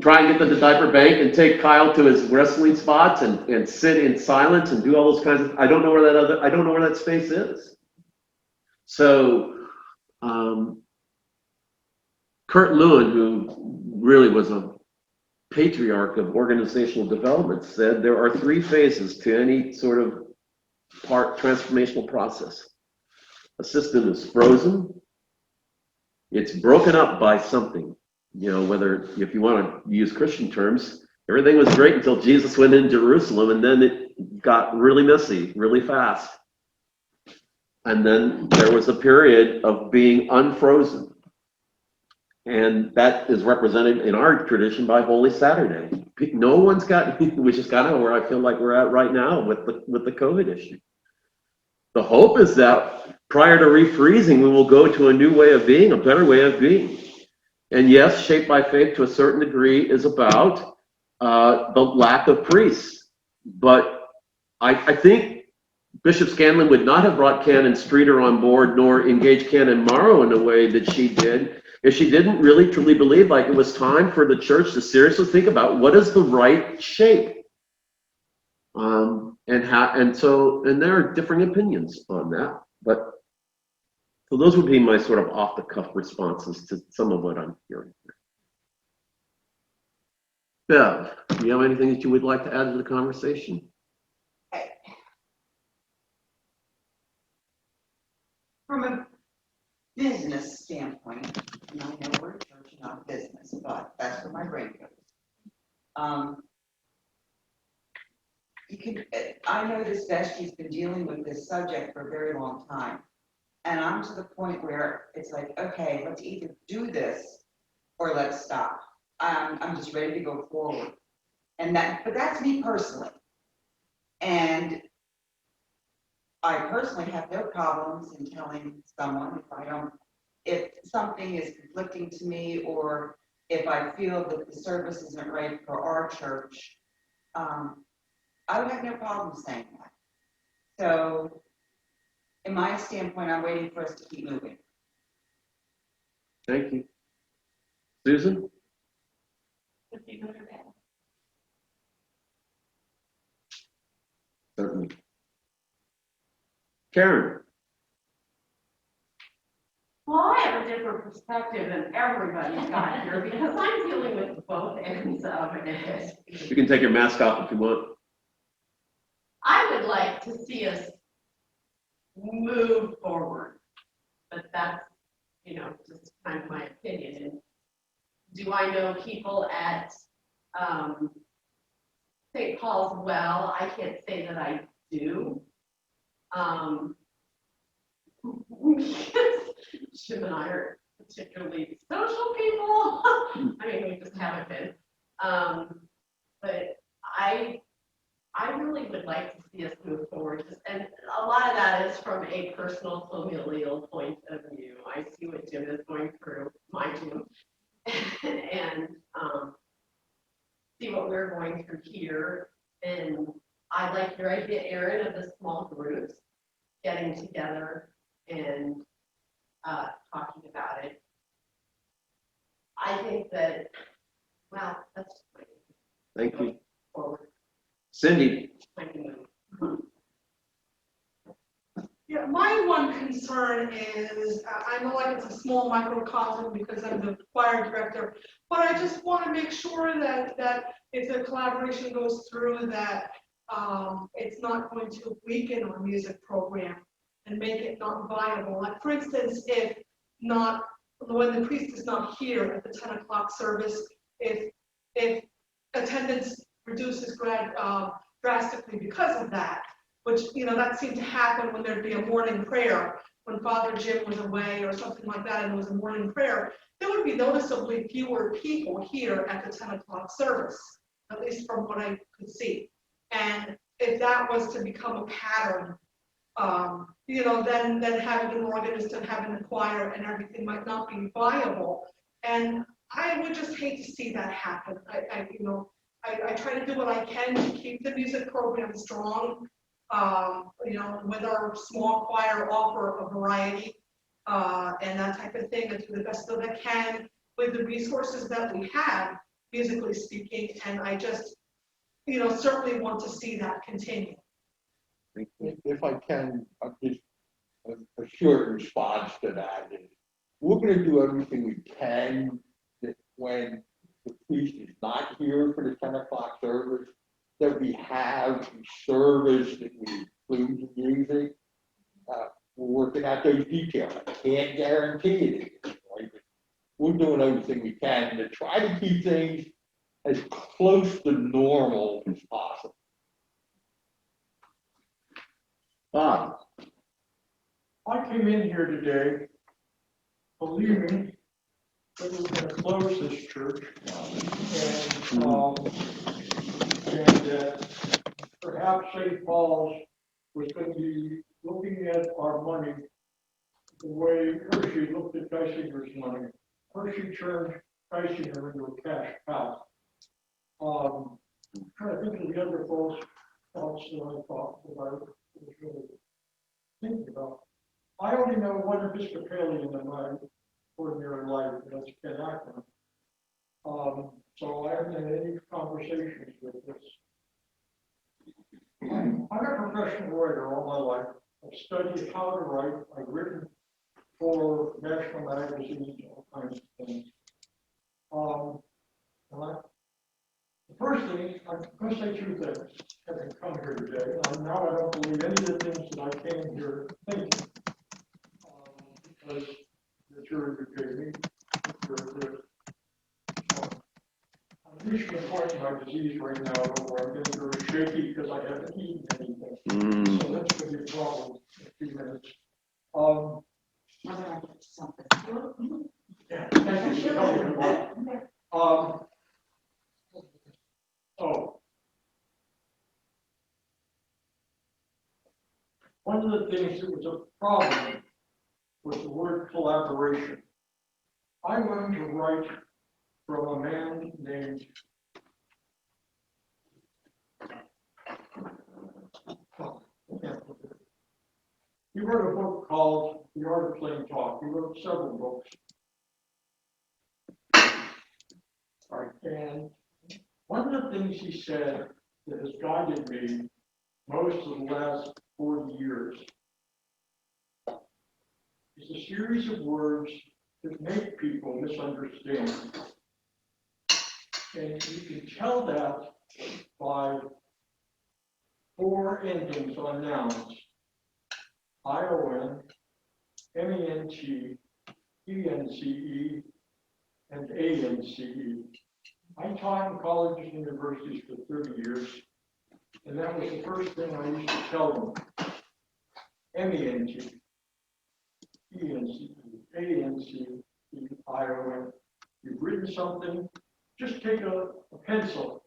try and get to the diaper bank and take Kyle to his wrestling spots and sit in silence and do all those kinds of, I don't know where that space is. So, Kurt Lewin, who really was a patriarch of organizational development, said there are 3 phases to any sort of transformational process. A system is frozen, it's broken up by something. Whether, if you want to use Christian terms, everything was great until Jesus went in Jerusalem, and then it got really messy, really fast. And then there was a period of being unfrozen. And that is represented in our tradition by Holy Saturday. No one's got, which is kind of where I feel like we're at right now with the COVID issue. The hope is that prior to refreezing, we will go to a new way of being, a better way of being. And yes, Shaped by Faith to a certain degree is about the lack of priests. But I think Bishop Scanlon would not have brought Canon Streeter on board, nor engaged Canon Morrow in the way that she did, if she didn't really truly believe like it was time for the church to seriously think about what is the right shape. And there are differing opinions on that. But so those would be my sort of off the cuff responses to some of what I'm hearing. Bev, do you have anything that you would like to add to the conversation? From a business standpoint, and I know we're a church, not a business, but that's where my brain goes. You can, I know this Vestry's been dealing with this subject for a very long time. And I'm to the point where it's like, okay, let's either do this or let's stop. I'm just ready to go forward. But that's me personally. And I personally have no problems in telling someone if something is conflicting to me, or if I feel that the service isn't right for our church, I would have no problem saying that. So, in my standpoint, I'm waiting for us to keep moving. Thank you. Susan? Would be good or bad? Certainly. Karen? Well, I have a different perspective than everybody's got here because I'm dealing with both ends of it. You can take your mask off if you want. I would like to see us move forward, but that's, just kind of my opinion. And do I know people at St. Paul's well? I can't say that I do. Jim and I are particularly social people. I mean, we just haven't been. But I really would like to see us move forward. And a lot of that is from a personal familial point of view. I see what Jim is going through, my Jim, and see what we're going through here. And I like your idea, Erin, of the small groups getting together and talking about it. I think that, well, that's Thank you. forward. Cindy? Yeah, my one concern is, I know like it's a small microcosm because I'm the choir director, but I just want to make sure that if the collaboration goes through, that it's not going to weaken our music program and make it not viable. Like for instance, when the priest is not here at the 10 o'clock service, if attendance reduces drastically because of that, which, that seemed to happen when there'd be a morning prayer, when Father Jim was away or something like that, and there was a morning prayer, there would be noticeably fewer people here at the 10 o'clock service, at least from what I could see. And if that was to become a pattern, then having an organist and having a choir and everything might not be viable. And I would just hate to see that happen. I try to do what I can to keep the music program strong. With our small choir, offer a variety and that type of thing, and do the best that I can with the resources that we have, musically speaking. And I just, certainly want to see that continue. If I can, just a short response to that is, we're going to do everything we can that when the priest is not here for the 10 o'clock service, that we have a service that we include the music. We're working out those details. I can't guarantee it. Right? We're doing everything we can to try to keep things as close to normal as possible. Bob? I came in here today believing that we were going to close this church and that perhaps St. Paul's was going to be looking at our money the way Hershey looked at Geisinger's money. Hershey turned Geisinger into a cash cow. I'm trying to think of the other thoughts that I thought about. Was really thinking about. I only know one Episcopalian in my ordinary life, and that's Ken Ackman. So I haven't had any conversations with this. I'm a professional writer all my life. I've studied how to write. I've written for national magazines, all kinds of things. say two things, having come here today. Now I don't believe any of the things that I came here thinking. Because the jury you gave me, very good. I'm reaching a point in my disease right now where I'm getting very shaky because I haven't eaten anything. So that's going to be a problem in a few minutes. Yeah, thank you for coming. Oh. One of the things that was a problem was the word collaboration. I learned to write from a man named he wrote a book called The Art of Plain Talk. He wrote several books. All right, and one of the things he said that has guided me most of the last 40 years is a series of words that make people misunderstand. And you can tell that by 4 endings on nouns: ION, MENT, ENCE, and ANCE. I taught in colleges and universities for 30 years, and that was the first thing I used to tell them. MENT, ENCE, ANCE, ION. You've written something, just take a pencil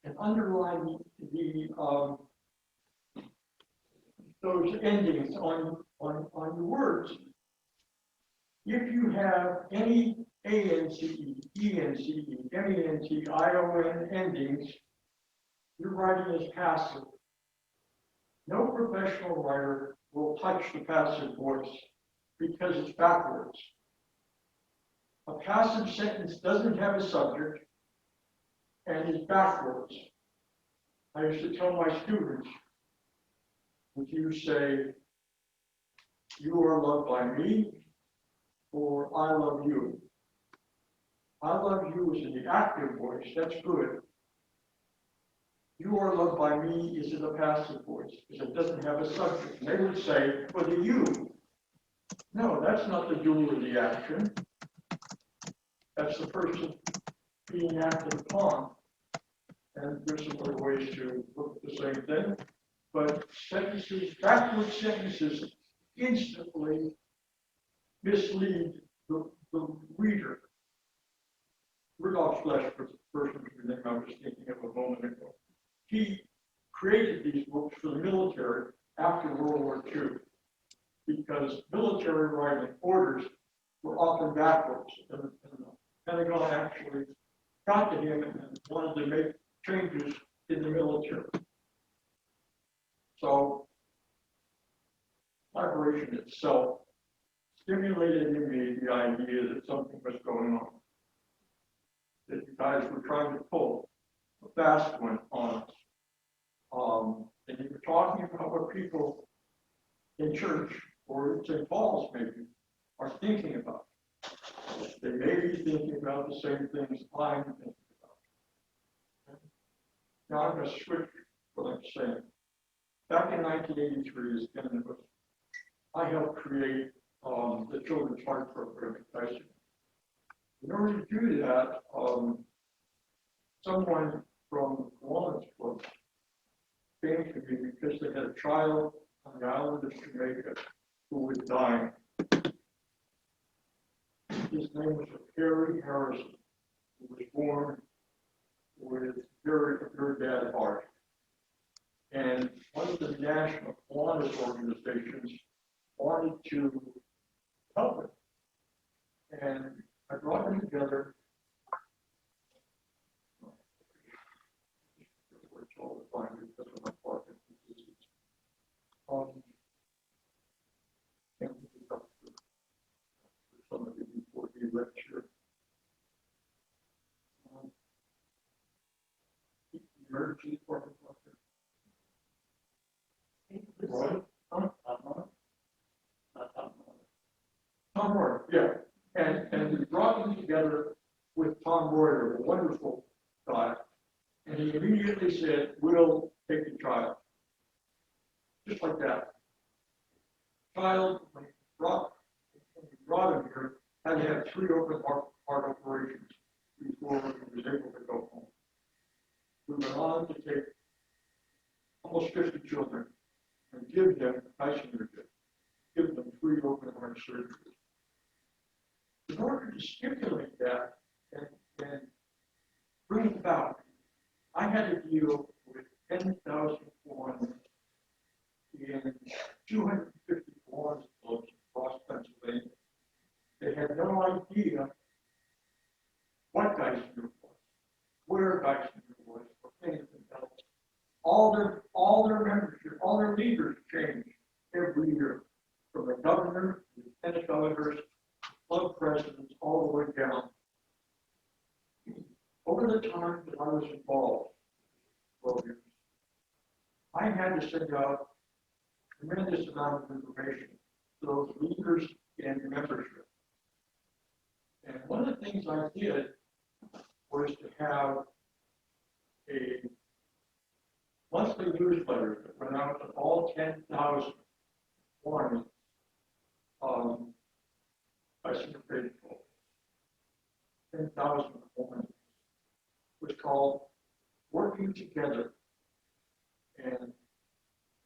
and underline those endings on the words. If you have any ANCE, ENCE, MENT, ION endings, you're writing as passive. No professional writer will touch the passive voice because it's backwards. A passive sentence doesn't have a subject and is backwards. I used to tell my students, would you say, you are loved by me, or I love you? I love you is in the active voice, that's good. You are loved by me is in the passive voice, because it doesn't have a subject. And they would say, for the you. No, that's not the doer of the action. That's the person being acted upon. And there's some other ways to look at the same thing. But sentences, backward sentences, instantly mislead the reader. Rudolf Schlecht was the person whose name I was thinking of a moment ago. He created these books for the military after World War II because military writing orders were often backwards. And the Pentagon actually got to him and wanted to make changes in the military. So, collaboration itself stimulated in me the idea that something was going on. That you guys were trying to pull a fast one on us. And you were talking about what people in church or in St. Paul's maybe are thinking about. They may be thinking about the same things I'm thinking about. Now I'm going to switch what I'm saying. Back in 1983, as Ken was, I helped create the Children's Heart Program at Vestry. In order to do that, someone from the Kiwanis Club came to me because they had a child on the island of Jamaica who was dying. His name was Perry Harrison, who was born with very bad heart. And one of the national Kiwanis organizations wanted to help him. And I brought them together. Somebody before he lecture. Emergency department. Right? Tom Royer, yeah. And we brought him together with Tom Royer, a wonderful guy. And he immediately said, we'll take the child. Just like that. Child, when he brought him here, had to have 3 open heart operations before he was able to go home. We went on to take almost 50 children and give them, give them 3 open heart surgeries. In order to stimulate that and bring it about, I had to deal with 10,000 forms in 250 forms across Pennsylvania. They had no idea what Geisinger was, where Geisinger was, or anything else. All their membership, all their leaders changed every year, from the governor, to the lieutenant governors, club presidents, all the way down. Over the time that I was involved, 12 years, I had to send out a tremendous amount of information to those leaders and membership. And one of the things I did was to have a monthly newsletter that went out to all 10,000 warnings by syndicated polls. 10,000 warnings. It was called Working Together. And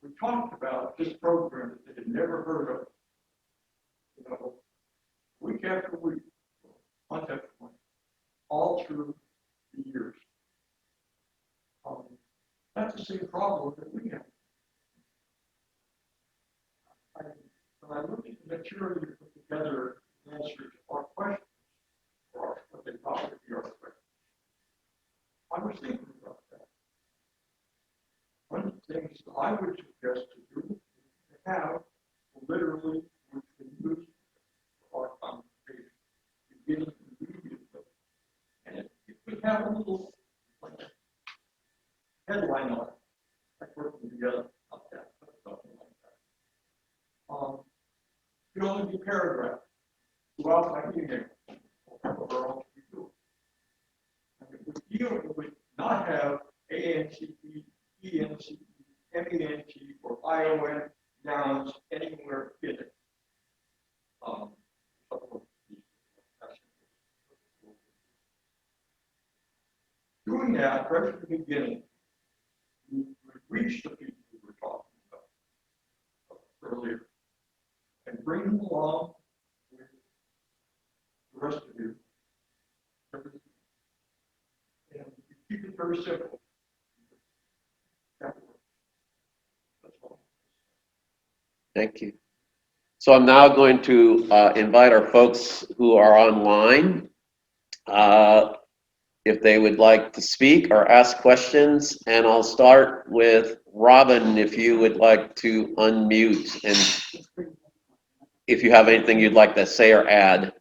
we talked about this program that they had never heard of, you know, week after week, month after month, all through the years. That's the same problem that we have. When I looked at the material you put together in answer to our questions, or what they thought would be our questions, I was thinking about that. One of the things that I would suggest to do is to have literally which we use for our conversation, beginning immediately. And if we have a little headline on it, like working together, not that, but something like that. It could only be paragraphs throughout my email, whatever else we do. And if we deal with not have ANCP, ENCP, MENT, or ION nouns anywhere in it. Doing that right from the beginning, we reach the people we were talking about earlier and bring them along with the rest of you. And keep it very simple. That works. That's all. Thank you. So I'm now going to invite our folks who are online if they would like to speak or ask questions. And I'll start with Robin, if you would like to unmute and if you have anything you'd like to say or add.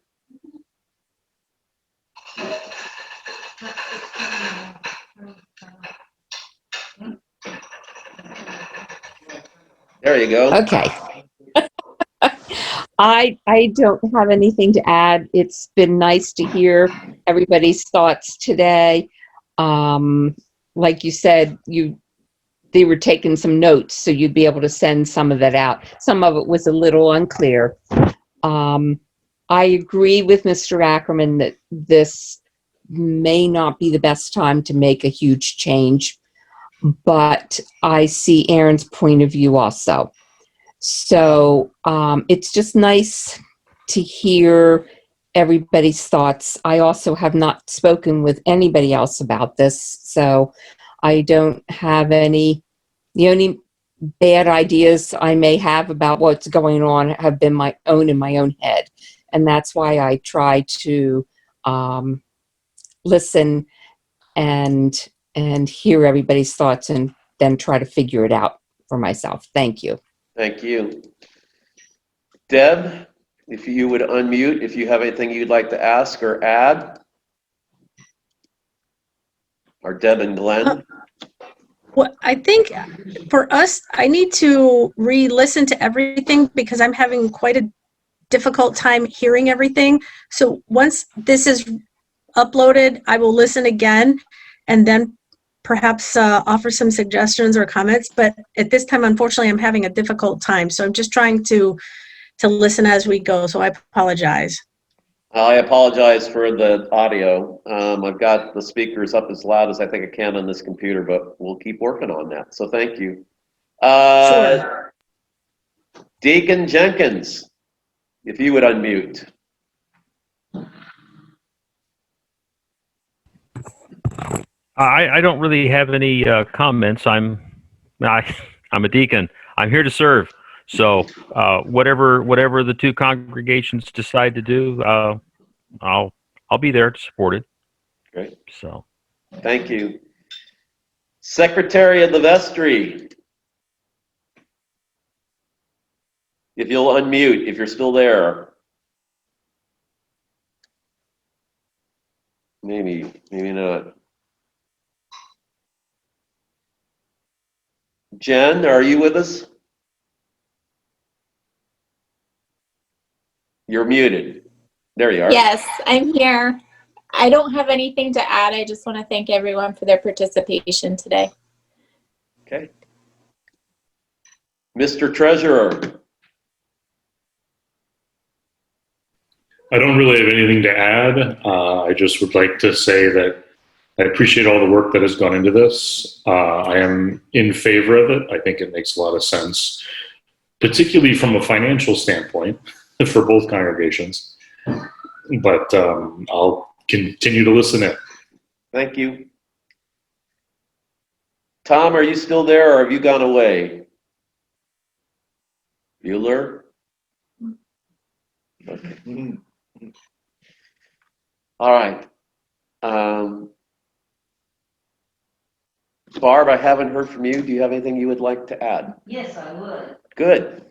There you go. Okay. I don't have anything to add. It's been nice to hear everybody's thoughts today. Like you said, they were taking some notes, so you'd be able to send some of that out. Some of it was a little unclear. I agree with Mr. Ackerman that this may not be the best time to make a huge change, but I see Aaron's point of view also. So it's just nice to hear everybody's thoughts. I also have not spoken with anybody else about this, so I don't have any. The only bad ideas I may have about what's going on have been my own in my own head, and that's why I try to listen and hear everybody's thoughts and then try to figure it out for myself. Thank you. Thank you. Deb, if you would unmute, if you have anything you'd like to ask or add. Or Deb and Glenn. Well, I think for us, I need to re-listen to everything because I'm having quite a difficult time hearing everything. So once this is uploaded, I will listen again and then perhaps offer some suggestions or comments, but at this time, unfortunately, I'm having a difficult time. So I'm just trying to listen as we go. So I apologize. I apologize for the audio. I've got the speakers up as loud as I think I can on this computer, but we'll keep working on that. So thank you. Sure. Deacon Jenkins, if you would unmute. I don't really have any comments. I'm a deacon. I'm here to serve. So whatever the two congregations decide to do, I'll be there to support it. Great. So Thank you. Secretary of the Vestry. If you'll unmute, if you're still there. Maybe not. Jen, are you with us? You're muted. There you are. Yes, I'm here. I don't have anything to add. I just want to thank everyone for their participation today. Okay. Mr. Treasurer. I don't really have anything to add. I just would like to say that I appreciate all the work that has gone into this. I am in favor of it. I think it makes a lot of sense, particularly from a financial standpoint for both congregations. But I'll continue to listen in. Thank you. Tom, are you still there or have you gone away? Bueller? Okay. All right. Barb, I haven't heard from you. Do you have anything you would like to add? Yes, I would. Good.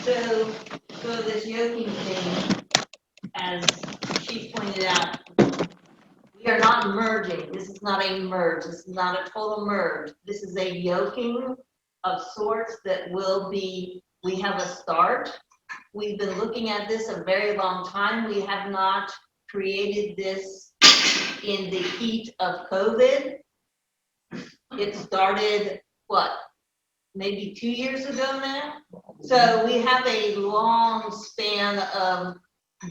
So this yoking thing, as she pointed out, we are not merging. This is not a merge. This is not a total merge. This is a yoking of sorts that will be, we have a start. We've been looking at this a very long time. We have not created this in the heat of COVID. It started, what, maybe 2 years ago now? So we have a long span of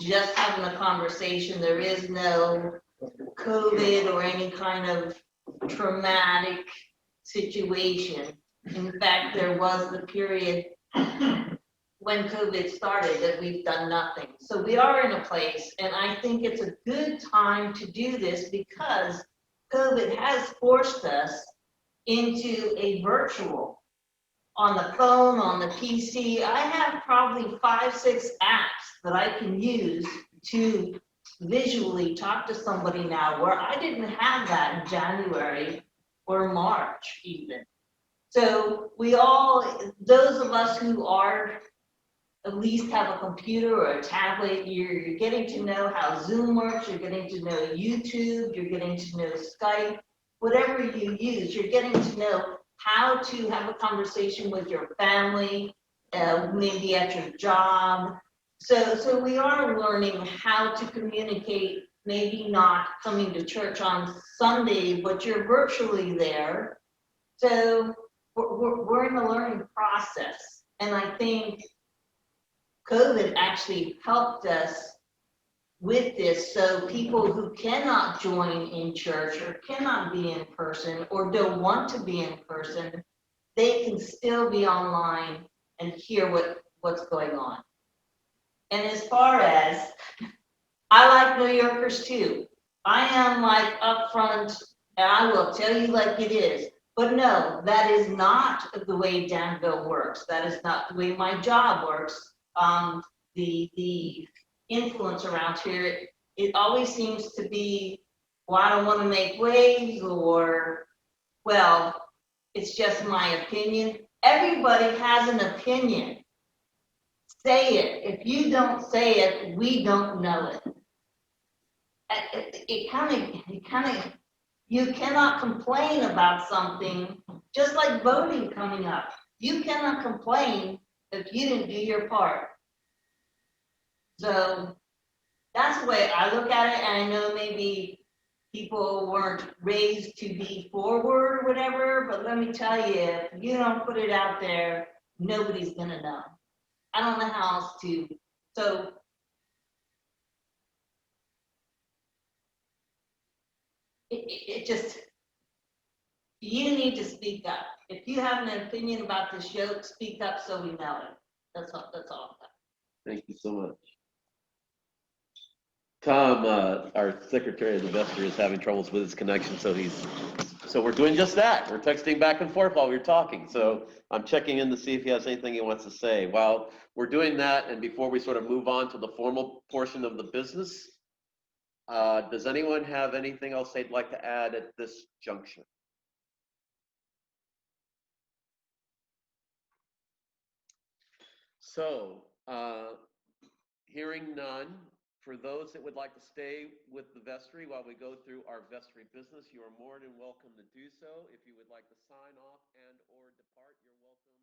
just having a conversation. There is no COVID or any kind of traumatic situation. In fact, there was the period when COVID started that we've done nothing. So we are in a place, and I think it's a good time to do this because COVID has forced us into a virtual. On the phone, on the PC, I have probably 5, 6 apps that I can use to visually talk to somebody now, where I didn't have that in January or March even. So we all, those of us who are at least have a computer or a tablet, you're getting to know how Zoom works, you're getting to know YouTube, you're getting to know Skype, whatever you use, you're getting to know how to have a conversation with your family, maybe at your job. So we are learning how to communicate, maybe not coming to church on Sunday, but you're virtually there. So we're in the learning process. And I think COVID actually helped us with this, so people who cannot join in church or cannot be in person or don't want to be in person, they can still be online and hear what's going on. And as far as, I like New Yorkers too. I am like upfront, and I will tell you like it is. But no, that is not the way Danville works. That is not the way my job works. The influence around here, it always seems to be, well, I don't want to make waves, or, well, it's just my opinion. Everybody has an opinion. Say it. If you don't say it, we don't know it. You cannot complain about something, just like voting coming up. You cannot complain if you didn't do your part. So that's the way I look at it, and I know maybe people weren't raised to be forward or whatever, but let me tell you, if you don't put it out there, nobody's gonna know. I don't know how else to, so. It just, you need to speak up. If you have an opinion about this yoke, speak up so we know it. That's all. Thank you so much. Tom, our secretary of the Vestry, is having troubles with his connection, so we're doing just that. We're texting back and forth while we're talking. So I'm checking in to see if he has anything he wants to say. While we're doing that, and before we sort of move on to the formal portion of the business, does anyone have anything else they'd like to add at this juncture? So, hearing none, for those that would like to stay with the Vestry while we go through our Vestry business, you are more than welcome to do so. If you would like to sign off and or depart, you're welcome.